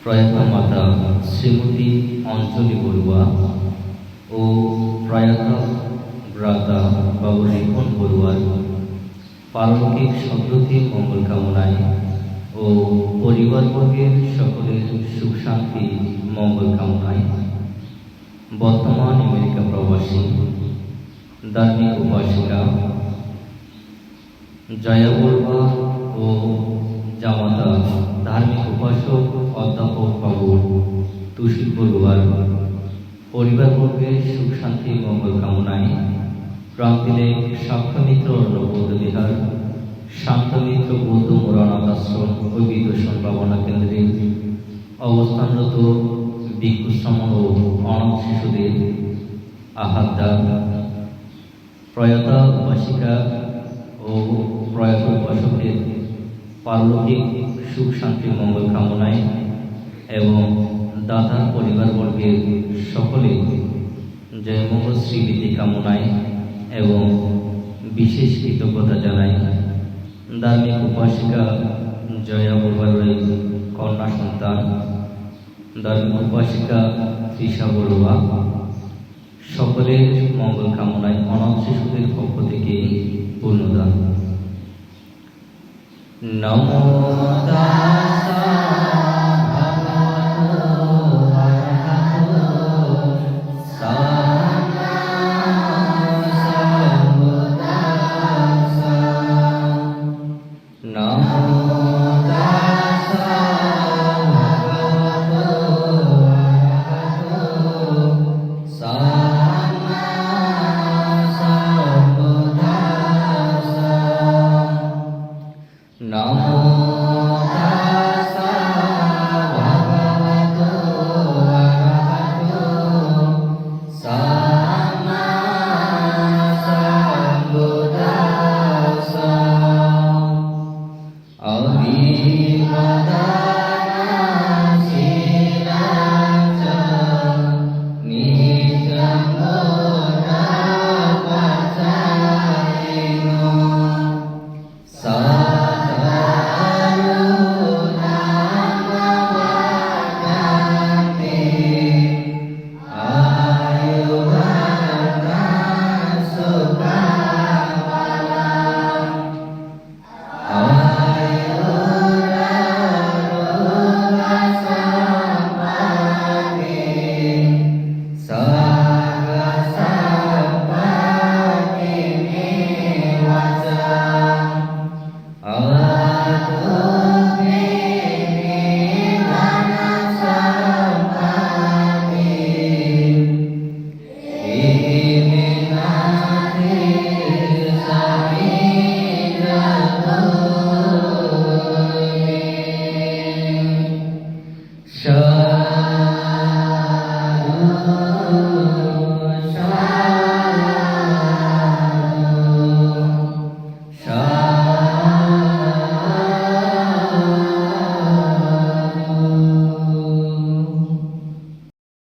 প্রয়াত মাতা শ্রীমতী অঞ্জলি বড়ুয়া ও প্রয়াত ভ্রাতা বাবু রিপন বড়ুয়ার পারলৌকিক সদ্গতি মঙ্গল কামনায় ও পরিবারবর্গের সকলের সুখ শান্তি মঙ্গল কামনায় বর্তমান আমেরিকা প্রবাসী ধার্মিক উপাসিকা জয়া বড়ুয়া ও জামাতা ধার্মিক উপাসক অধ্যাপক বাবু তুষির বড়ুয়ার পরিবারবর্গের সুখ শান্তি মঙ্গল কামনায় প্রান্তিলেক সাক্ষ্যমিত্র বৌদ্ধ বিহার শান্তমিত্র বৌদ্ধ মোরানাথ আশ্রম ও বিদর্শন ভাবনা কেন্দ্রে অবস্থানরত ভিক্ষুশ্রমণ ও অনাথ শিশুদের আহারদান প্রয়াতা উপাসিকা ও প্রয়াত উপাসকের পারলৌকিক সুখ শান্তি মঙ্গল কামনায় এবং দাদার পরিবারবর্গের সকলে জয়মঙ্গল শ্রীবৃদ্ধি কামনায় এবং বিশেষ কৃতজ্ঞতা জানাই ধার্মিক উপাসিকা জয়া বড়ুয়ার কন্যা সন্তান ধার্মিক উপাসিকা তৃষা বড়ুয়া সকলের মঙ্গল কামনায় অনাথ শিশুদের পক্ষ থেকে পূর্ণদান। নমো তাস্সা ভগবতো আরহাতো সাম্মা সম্বুদ্ধাস্সা। নমো তাস্সা ভগবতো আরহাতো সাম্মা সম্বুদ্ধাস্সা। নমো তাস্সা ভগবতো আরহাতো সাম্মা সম্বুদ্ধাস্সা। অভিবাদনশীলাং চ নিত্যং বুদ্ধপচারিণো Shah